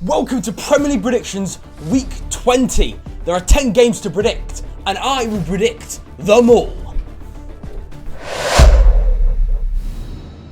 Welcome to Premier League Predictions Week 20. There are 10 games to predict, and I will predict them all.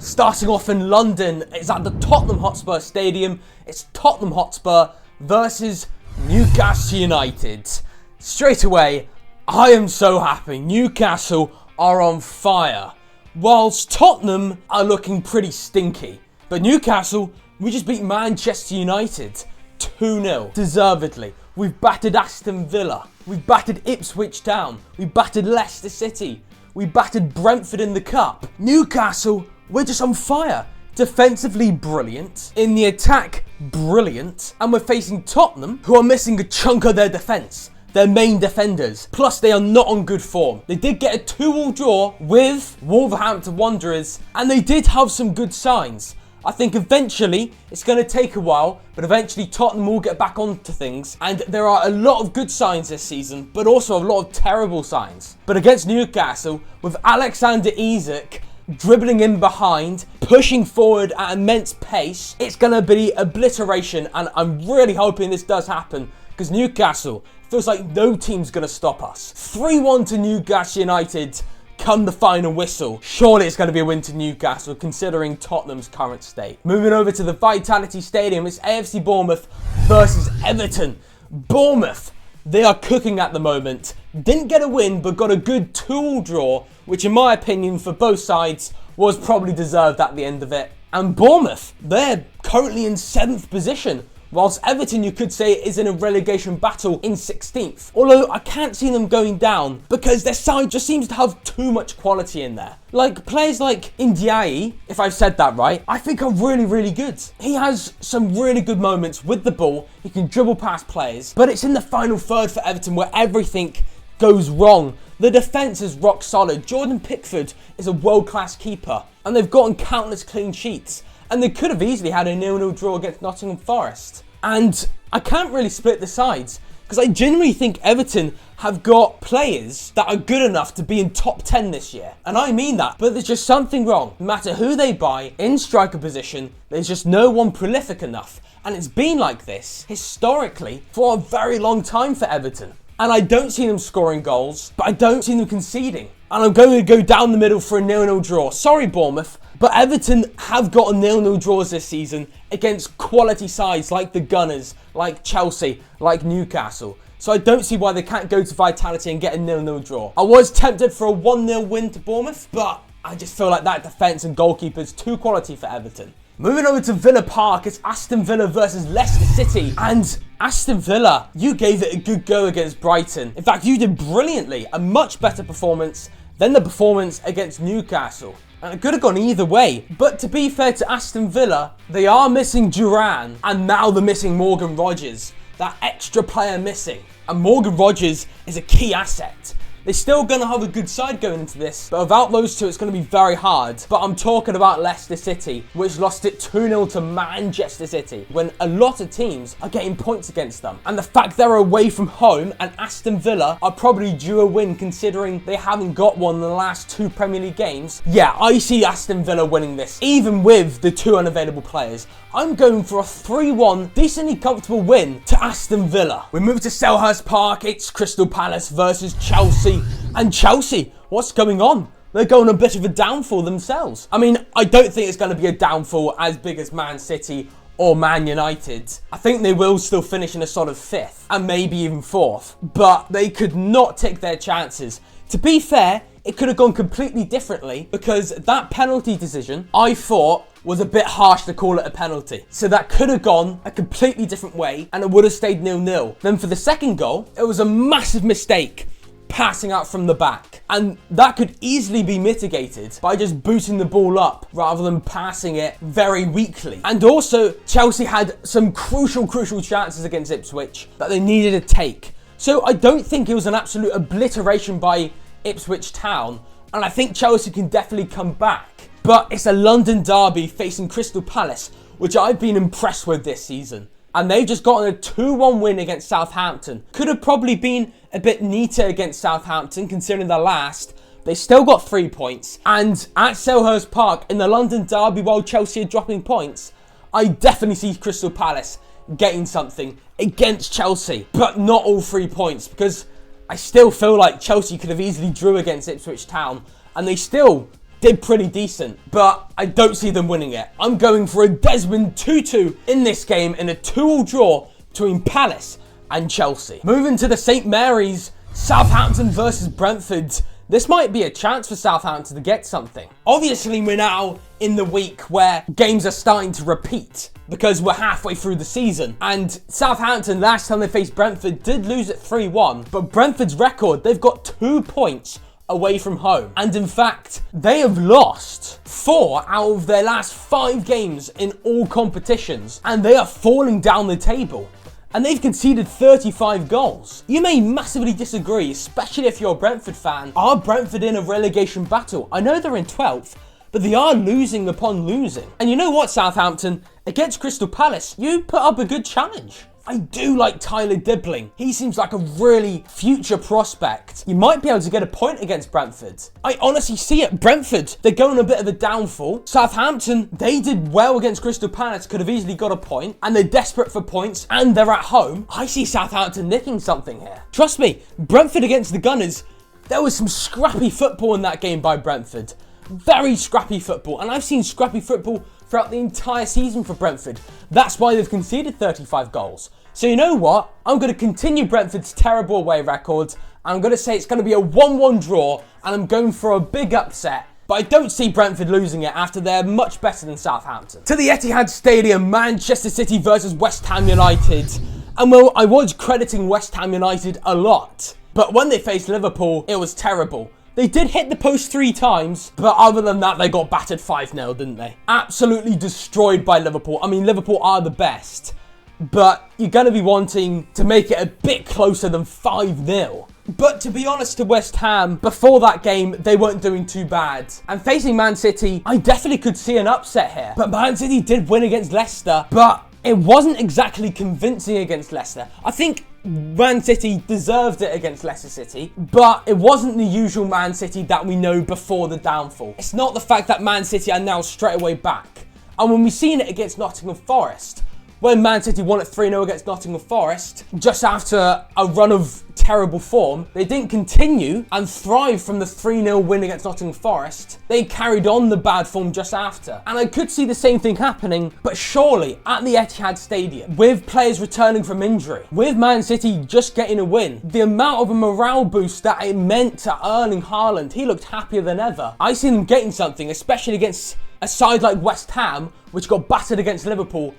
Starting off in London, it's at the Tottenham Hotspur Stadium. It's Tottenham Hotspur versus Newcastle United. Straight away, I am so happy. Newcastle are on fire, whilst Tottenham are looking pretty stinky. But Newcastle, we just beat Manchester United 2-0, deservedly. We've battered Aston Villa. We've battered Ipswich Town. We battered Leicester City. We battered Brentford in the Cup. Newcastle, we're just on fire. Defensively brilliant. In the attack, brilliant. And we're facing Tottenham, who are missing a chunk of their defence. Their main defenders. Plus, they are not on good form. They did get a 2-2 draw with Wolverhampton Wanderers, and they did have some good signs. I think eventually, it's going to take a while, but eventually Tottenham will get back onto things. And there are a lot of good signs this season, but also a lot of terrible signs. But against Newcastle, with Alexander Isak dribbling in behind, pushing forward at immense pace, it's going to be obliteration. And I'm really hoping this does happen, because Newcastle feels like no team's going to stop us. 3-1 to Newcastle United. Come the final whistle. Surely it's going to be a win to Newcastle, considering Tottenham's current state. Moving over to the Vitality Stadium, it's AFC Bournemouth versus Everton. Bournemouth, they are cooking at the moment. Didn't get a win, but got a good 2-2 draw, which in my opinion, for both sides, was probably deserved at the end of it. And Bournemouth, they're currently in 7th position. Whilst Everton, you could say, is in a relegation battle in 16th. Although I can't see them going down because their side just seems to have too much quality in there. Like players like Ndiaye, if I've said that right, I think are really good. He has some really good moments with the ball. He can dribble past players. But it's in the final third for Everton where everything goes wrong. The defence is rock solid. Jordan Pickford is a world-class keeper. And they've gotten countless clean sheets. And they could have easily had a 0-0 draw against Nottingham Forest. And I can't really split the sides, because I genuinely think Everton have got players that are good enough to be in top 10 this year. And I mean that, but there's just something wrong. No matter who they buy, in striker position, there's just no one prolific enough. And it's been like this, historically, for a very long time for Everton. And I don't see them scoring goals, but I don't see them conceding. And I'm going to go down the middle for a 0-0 draw. Sorry, Bournemouth. But Everton have got 0-0 draws this season against quality sides like the Gunners, like Chelsea, like Newcastle. So I don't see why they can't go to Vitality and get a 0-0 draw. I was tempted for a 1-0 win to Bournemouth, but I just feel like that defence and goalkeeper's too quality for Everton. Moving over to Villa Park, it's Aston Villa versus Leicester City. And Aston Villa, you gave it a good go against Brighton. In fact, you did brilliantly. A much better performance than the performance against Newcastle. And it could have gone either way. But to be fair to Aston Villa, they are missing Duran. And now they're missing Morgan Rogers. That extra player missing. And Morgan Rogers is a key asset. They're still going to have a good side going into this, but without those two, it's going to be very hard. But I'm talking about Leicester City, which lost it 2-0 to Manchester City, when a lot of teams are getting points against them. And the fact they're away from home, and Aston Villa are probably due a win, considering they haven't got one in the last 2 Premier League games. Yeah, I see Aston Villa winning this, even with the 2 unavailable players. I'm going for a 3-1, decently comfortable win to Aston Villa. We move to Selhurst Park, it's Crystal Palace versus Chelsea. And Chelsea, what's going on? They're going a bit of a downfall themselves. I mean, I don't think it's going to be a downfall as big as Man City or Man United. I think they will still finish in a sort of 5th and maybe even 4th. But they could not take their chances. To be fair, it could have gone completely differently because that penalty decision, I thought, was a bit harsh to call it a penalty. So that could have gone a completely different way and it would have stayed 0-0. Then for the second goal, it was a massive mistake passing out from the back. And that could easily be mitigated by just booting the ball up rather than passing it very weakly. And also, Chelsea had some crucial chances against Ipswich that they needed to take. So I don't think it was an absolute obliteration by Ipswich Town. And I think Chelsea can definitely come back. But it's a London derby facing Crystal Palace, which I've been impressed with this season. And they've just gotten a 2-1 win against Southampton. Could have probably been a bit neater against Southampton, considering the last. They still got 3 points. And at Selhurst Park, in the London derby, while Chelsea are dropping points, I definitely see Crystal Palace getting something against Chelsea, but not all 3 points, because I still feel like Chelsea could have easily drew against Ipswich Town, and they still did pretty decent, but I don't see them winning it. I'm going for a Desmond 2-2 in this game in a 2-2 draw between Palace and Chelsea. Moving to the St Mary's, Southampton versus Brentford. This might be a chance for Southampton to get something. Obviously, we're now in the week where games are starting to repeat because we're halfway through the season. And Southampton, last time they faced Brentford, did lose it 3-1. But Brentford's record, they've got 2 points away from home. And in fact, they have lost 4 out of their last 5 games in all competitions. And they are falling down the table. And they've conceded 35 goals. You may massively disagree, especially if you're a Brentford fan. Are Brentford in a relegation battle? I know they're in 12th, but they are losing upon losing. And you know what, Southampton? Against Crystal Palace, you put up a good challenge. I do like Tyler Dibbling. He seems like a really future prospect. You might be able to get a point against Brentford. I honestly see it. Brentford, they're going a bit of a downfall. Southampton, they did well against Crystal Palace, could have easily got a point, and they're desperate for points, and they're at home. I see Southampton nicking something here. Trust me, Brentford against the Gunners, there was some scrappy football in that game by Brentford. Very scrappy football, and I've seen scrappy football throughout the entire season for Brentford. That's why they've conceded 35 goals. So you know what? I'm going to continue Brentford's terrible away record. I'm going to say it's going to be a 1-1 draw, and I'm going for a big upset. But I don't see Brentford losing it after they're much better than Southampton. To the Etihad Stadium, Manchester City versus West Ham United. And well, I was crediting West Ham United a lot. But when they faced Liverpool, it was terrible. They did hit the post 3 times, but other than that, they got battered 5-0, didn't they? Absolutely destroyed by Liverpool. I mean, Liverpool are the best, but you're going to be wanting to make it a bit closer than 5-0. But to be honest to West Ham, before that game, they weren't doing too bad. And facing Man City, I definitely could see an upset here. But Man City did win against Leicester, but it wasn't exactly convincing against Leicester. I think Man City deserved it against Leicester City, but it wasn't the usual Man City that we know before the downfall. It's not the fact that Man City are now straight away back. And when we've seen it against Nottingham Forest, when Man City won it 3-0 against Nottingham Forest, just after a run of terrible form, they didn't continue and thrive from the 3-0 win against Nottingham Forest. They carried on the bad form just after. And I could see the same thing happening, but surely at the Etihad Stadium, with players returning from injury, with Man City just getting a win, the amount of a morale boost that it meant to Erling Haaland, he looked happier than ever. I see them getting something, especially against a side like West Ham, which got battered against Liverpool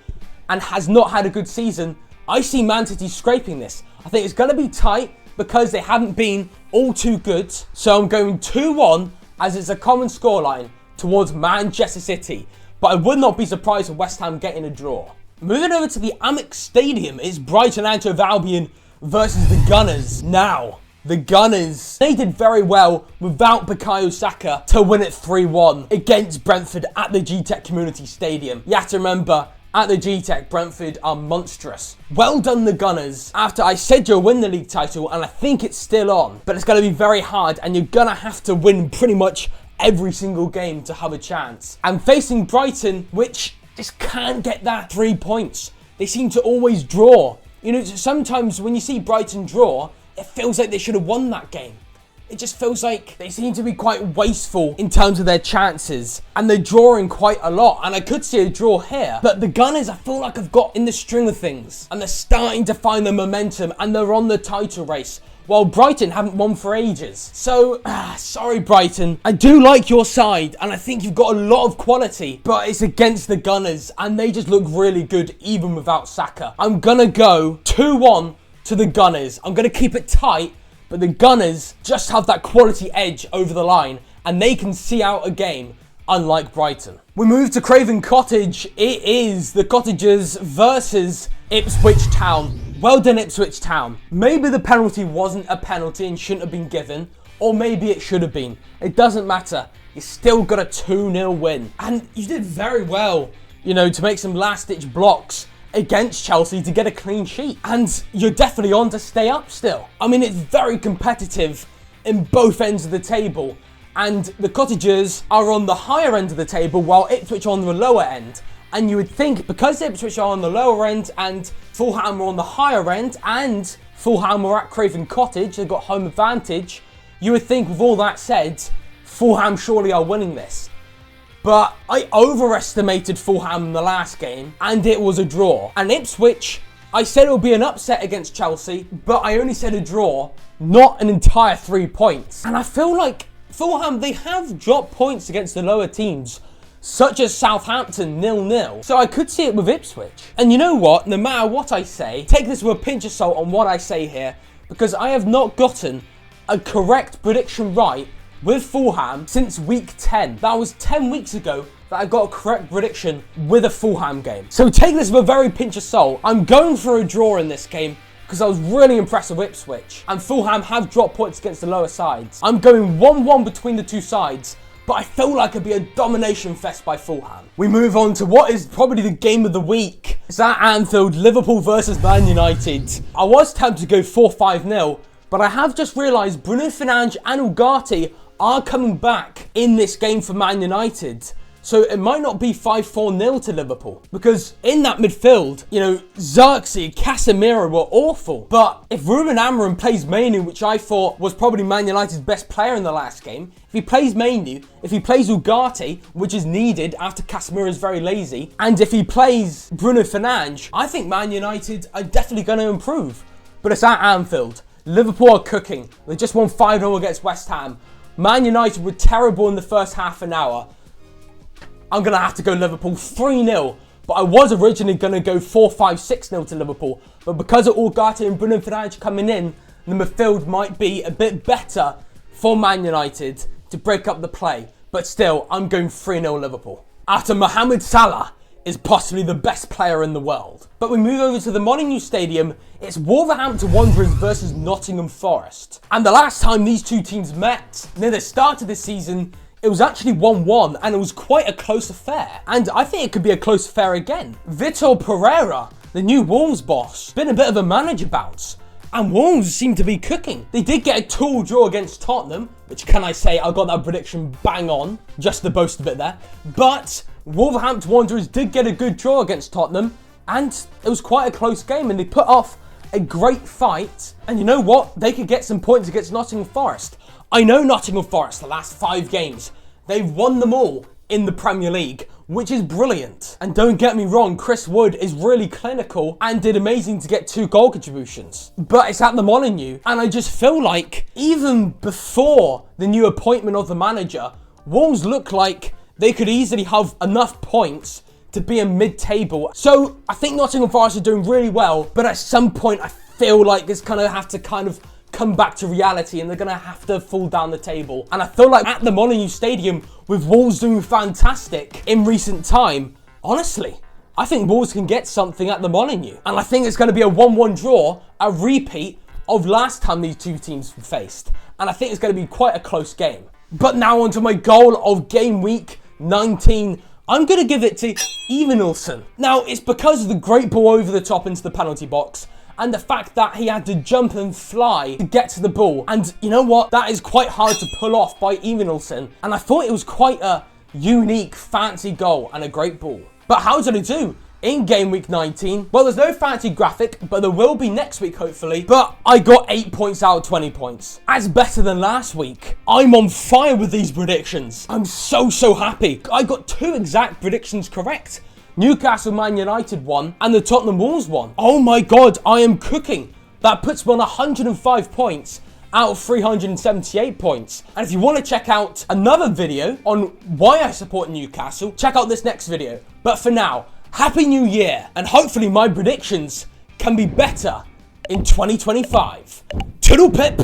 and has not had a good season. I see Man City scraping this. I think it's going to be tight because they haven't been all too good. So I'm going 2-1 as it's a common scoreline towards Manchester City. But I would not be surprised with West Ham getting a draw. Moving over to the Amex Stadium, it's Brighton and Hove Albion versus the Gunners. Now, the Gunners, they did very well without Bukayo Saka to win it 3-1 against Brentford at the G-Tech Community Stadium. You have to remember, at the G-Tech, Brentford are monstrous. Well done, the Gunners. After I said you'll win the league title, and I think it's still on, but it's going to be very hard, and you're going to have to win pretty much every single game to have a chance. And facing Brighton, which just can't get that 3 points. They seem to always draw. You know, sometimes when you see Brighton draw, it feels like they should have won that game. It just feels like they seem to be quite wasteful in terms of their chances. And they're drawing quite a lot. And I could see a draw here. But the Gunners, I feel like have got in the string of things. And they're starting to find the momentum. And they're on the title race. While Brighton haven't won for ages. So, sorry Brighton. I do like your side. And I think you've got a lot of quality. But it's against the Gunners. And they just look really good even without Saka. I'm going to go 2-1 to the Gunners. I'm going to keep it tight. But the Gunners just have that quality edge over the line and they can see out a game, unlike Brighton. We move to Craven Cottage. It is the Cottagers versus Ipswich Town. Well done, Ipswich Town. Maybe the penalty wasn't a penalty and shouldn't have been given, or maybe it should have been. It doesn't matter. You still got a 2-0 win. And you did very well, you know, to make some last-ditch blocks against Chelsea to get a clean sheet. And you're definitely on to stay up still. I mean, it's very competitive in both ends of the table. And the Cottagers are on the higher end of the table while Ipswich on the lower end. And you would think because Ipswich are on the lower end and Fulham are on the higher end and Fulham are at Craven Cottage, they've got home advantage, you would think with all that said, Fulham surely are winning this. But I overestimated Fulham in the last game and it was a draw. And Ipswich, I said it would be an upset against Chelsea, but I only said a draw, not an entire 3 points. And I feel like Fulham, they have dropped points against the lower teams, such as Southampton 0-0. So I could see it with Ipswich. And you know what? No matter what I say, take this with a pinch of salt on what I say here, because I have not gotten a correct prediction right with Fulham since week 10. That was 10 weeks ago that I got a correct prediction with a Fulham game. So take this with a very pinch of salt. I'm going for a draw in this game because I was really impressed with Ipswich. And Fulham have dropped points against the lower sides. I'm going 1-1 between the two sides, but I feel like it'd be a domination fest by Fulham. We move on to what is probably the game of the week. It's at Anfield, Liverpool versus Man United. I was tempted to go 4-5-0, but I have just realised Bruno Fernandes and Ugarte are coming back in this game for Man United. So it might not be 5-4-0 to Liverpool. Because in that midfield, you know, Xerxes, Casemiro were awful. But if Ruben Amorim plays Mainu, which I thought was probably Man United's best player in the last game, if he plays Mainu, if he plays Ugarte, which is needed after Casemiro is very lazy, and if he plays Bruno Fernandes, I think Man United are definitely going to improve. But it's at Anfield. Liverpool are cooking. They just won 5-0 against West Ham. Man United were terrible in the first half an hour. I'm going to have to go Liverpool 3-0. But I was originally going to go 4-5-6-0 to Liverpool. But because of Ugarte and Bruno Fernandes coming in, the midfield might be a bit better for Man United to break up the play. But still, I'm going 3-0 Liverpool. After Mohamed Salah is possibly the best player in the world. But we move over to the Molineux Stadium. It's Wolverhampton Wanderers versus Nottingham Forest. And the last time these two teams met, near the start of the season, it was actually 1-1 and it was quite a close affair. And I think it could be a close affair again. Vitor Pereira, the new Wolves boss, been a bit of a manager bounce. And Wolves seem to be cooking. They did get a 2-2 draw against Tottenham, which can I say, I got that prediction bang on, just to boast a bit there. But Wolverhampton Wanderers did get a good draw against Tottenham, and it was quite a close game, and they put off a great fight. And you know what? They could get some points against Nottingham Forest. I know Nottingham Forest, the last 5 games, they've won them all in the Premier League, which is brilliant. And don't get me wrong, Chris Wood is really clinical and did amazing to get 2 goal contributions. But it's at the Molineux, and I just feel like even before the new appointment of the manager, Wolves look like they could easily have enough points to be in mid-table. So I think Nottingham Forest are doing really well, but at some point I feel like it's going to have to kind of come back to reality and they're going to have to fall down the table. And I feel like at the Molineux Stadium, with Wolves doing fantastic in recent time, honestly, I think Wolves can get something at the Molineux. And I think it's going to be a 1-1 draw, a repeat of last time these two teams faced. And I think it's going to be quite a close game. But now onto my goal of game week 19. I'm going to give it to Evanilson. Now, it's because of the great ball over the top into the penalty box and the fact that he had to jump and fly to get to the ball. And you know what? That is quite hard to pull off by Evanilson. And I thought it was quite a unique, fancy goal and a great ball. But how did it do in game week 19? Well, there's no fancy graphic, but there will be next week, hopefully. But I got 8 points out of 20 points. That's better than last week. I'm on fire with these predictions. I'm so happy. I got 2 exact predictions correct. Newcastle Man United won and the Tottenham Wolves won. Oh my God, I am cooking. That puts me on 105 points out of 378 points. And if you want to check out another video on why I support Newcastle, check out this next video. But for now, Happy New Year, and hopefully my predictions can be better in 2025. Toodle pip!